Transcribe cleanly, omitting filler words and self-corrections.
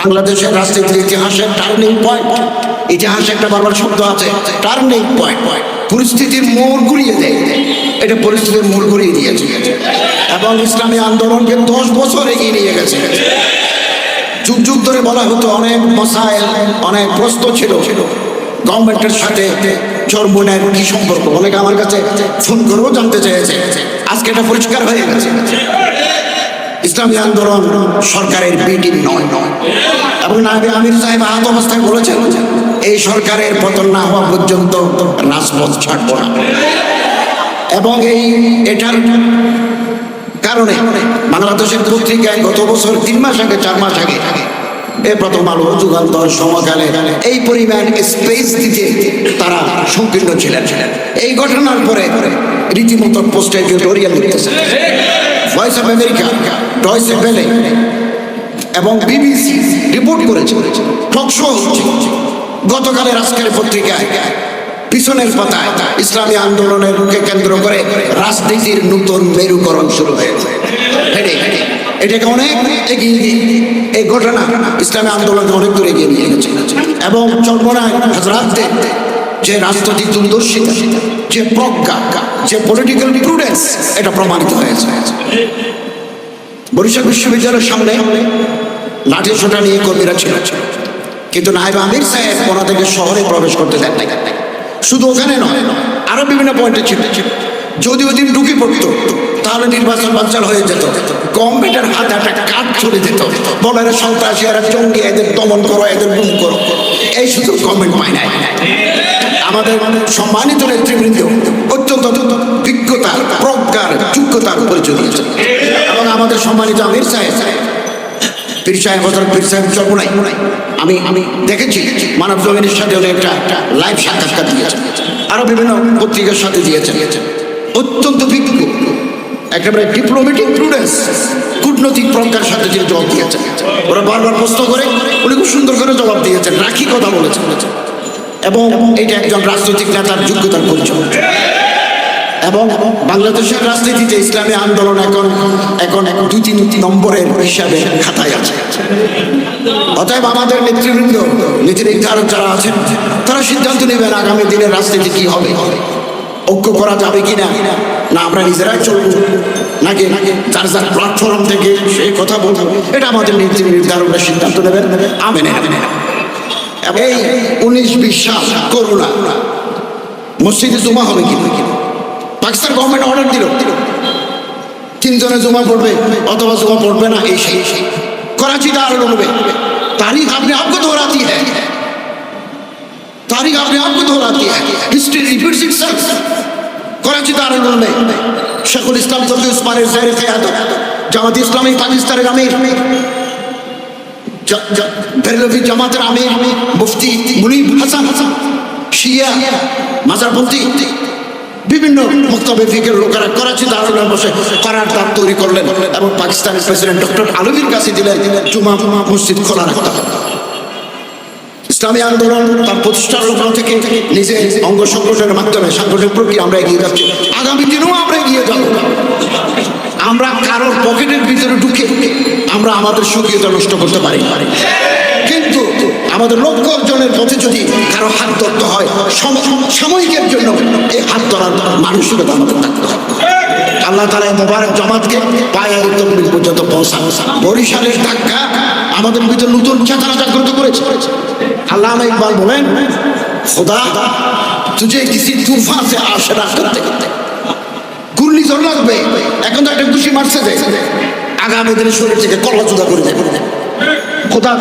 বাংলাদেশের রাজনীতির ইতিহাসের টার্নিং পয়েন্ট। ইতিহাসে একটা বারবার শব্দ আছে, টার্নিং পয়েন্ট। পরিস্থিতির মোড় ঘুরিয়ে দেয়, এটা পরিস্থিতির মোড় ঘুরিয়ে দিয়েছে এবং ইসলামী আন্দোলনকে 10 বছর এগিয়ে নিয়ে গেছে। যুগ যুগ ধরে বলা হতো অনেক মাসাইল, অনেক প্রশ্ন ছিল গভর্নমেন্টের সাথে চরমনের কি সম্পর্ক, অনেকে আমার কাছে ফোন করেও জানতে চেয়েছে। আজকে এটা পরিষ্কার হয়ে গেছে, ইসলামী আন্দোলন সরকারের বিটি নয়। এবং নায়েবে আমির সাহেব আহত অবস্থায় বলেছেন, এই সরকারের পতন না হওয়া পর্যন্ত রাজপথ ছাড়ব না। এবং এটার কারণে বাংলাদেশের পত্রিকায় গত বছর 3 মাস আগে 4 মাস আগে প্রথম আলো, যুগান্তর, সমকালে এই পরিমাণ স্পেস দিতে তারা সংকীর্ণ ছিলেন। এই ঘটনার পরে রীতিমতো পোস্টে এডিটোরিয়াল লিখতেছে। Voice of America, Deutsche Welle এবং বিবিসি রিপোর্ট করেছে, টক শো হচ্ছে। গতকালের আজকের পত্রিকায় পিছনের পাতায় ইসলামী আন্দোলনকে কেন্দ্র করে রাজনীতির নতুন মেরুকরণ শুরু হয়েছে। এটাকে অনেক এগিয়ে দিয়ে এই ঘটনা ইসলামী আন্দোলনকে অনেক দূর এগিয়ে নিয়ে গেছে এবং চরমনায় হাজরাতদের যে রাজনৈতিক দূরদর্শিতা, যে প্রজ্ঞা, যে পলিটিক্যাল প্রুডেন্স, এটা প্রমাণিত হয়েছে। বরিশাল বিশ্ববিদ্যালয়ের সামনে লাঠি সোটা নিয়ে কর্মীরা ছিল, কিন্তু নায়েবে আমির সাহেব ওনাদেরকে শহরে প্রবেশ করতে দেন নাই। শুধু ওখানে নয়, আরো বিভিন্ন পয়েন্টে ছিল। যদি ওদিন ঢুকে পড়তো তাহলে নির্বাচন বানচাল হয়ে যেত, গভর্নমেন্টের হাতে একটা কাঠ চলে যেত, বলার সন্ত্রাসী, এরা জঙ্গি, এদের দমন করো, এদের গুম করো। এই সুযোগ গভর্নমেন্ট পায় নাই। আমাদের সম্মানিত নেতৃবৃন্দ অত্যন্ত বিজ্ঞতার, প্রজ্ঞার, যোগ্যতার পরিচয় দিয়েছে এবং আমাদের সম্মানিত আমির সাহেব পীর সাহেব হযরত পীর সাহেব চরমোনাই, আমি দেখেছি মানব জমিনের সাথে একটা লাইভ সাক্ষাৎকার দিয়েছে, আরো বিভিন্ন পত্রিকার সাথে দিয়েছে। অত্যন্ত বিজ্ঞ, একেবারে ডিপ্লোম্যাটিক প্রুডেন্স, কূটনৈতিক প্রজ্ঞার সাথে যে জবাব দিয়েছে। ওরা বারবার প্রশ্ন করে, উনি খুব সুন্দর করে জবাব দিয়েছেন, রাখি কথা বলেছেন এবং এটা একজন রাজনৈতিক নেতার যোগ্যতার পরিচয়। এবং বাংলাদেশের রাজনীতিতে ইসলামী আন্দোলন এখন 2-3 নম্বরের হিসাবে খাতায় আছে। অতএব আমাদের নেতৃবৃন্দ, নীতি নির্ধারক যারা আছেন, তারা সিদ্ধান্ত নেবেন আগামী দিনের রাজনীতি কি হবে, ঐক্য করা যাবে কিনা, না আমরা নিজেরাই চলবো, নাকি যার যার প্ল্যাটফর্ম থেকে সেই কথা বলবো। এটা আমাদের নীতি নির্ধারকরা সিদ্ধান্ত নেবেন। আমেন। এই 19-20 সাল করোনা, মসজিদে জমা হবে কিনা, পাকিস্তান গভর্নমেন্ট অর্ডার দিল 3 জনে জমা পড়বে অথবা জমা পড়বে না, এই সেই कराची दारुल उलूम तारीख अपने आप को दोहराती है, तारीख अपने आप को दोहराती है, history repeats itself. Karachi Darul Uloom में शेखुल इस्लाम तकी उस्मान ज़ेर क़यादत জামাত ইসলামী পাকিস্তানের আমির, বেরলভি জামাতের আমির মুফতি মুনিব হাসান, শিয়া মাজারপন্থী বিভিন্ন মক্তবে ফিকের লোকেরা করাচি দারুল বসে করারদার তৈরি করলেন এবং পাকিস্তানের প্রেসিডেন্ট ডক্টর আলভির কাছে দিলেন জুমা মসজিদ খোলা রাখতে হবে। ইসলামী আন্দোলন তার প্রতিষ্ঠার লগ্ন থেকে নিজের অঙ্গ সংগঠনের মাধ্যমে সাংগঠনিক প্রক্রিয়া আমরা এগিয়ে যাচ্ছি, আগামী দিনেও আমরা এগিয়ে যাব। আমরা কারোর পকেটের ভিতরে ঢুকে আমরা আমাদের সক্রিয়তা নষ্ট করতে পারি, কিন্তু আমাদের লক্ষ্য অর্জনের পথে যদি কারো হাত ধরতে হয় সাময়িকের জন্য, এই হাত ধরার মানসিকতা আমাদের থাকতে হবে। আল্লাহ তাআলা মোবারক জামাতকে পায়ে তকবীর পর্যন্ত পৌঁছান। বরিশালের ধাক্কা আমাদের ভিতরে নতুন চেতনা জাগ্রত করেছে। আল্লামা ইকবাল বলেন, খোদা তুঝে কিসি তুফান সে আশরা করতে করতে, ঘূর্ণিঝড় লাগবে, এখন তো একটা খুশি মারছে যে আগামী দিনে শরীর থেকে কল্লা জুদা করে দেবে। খোদা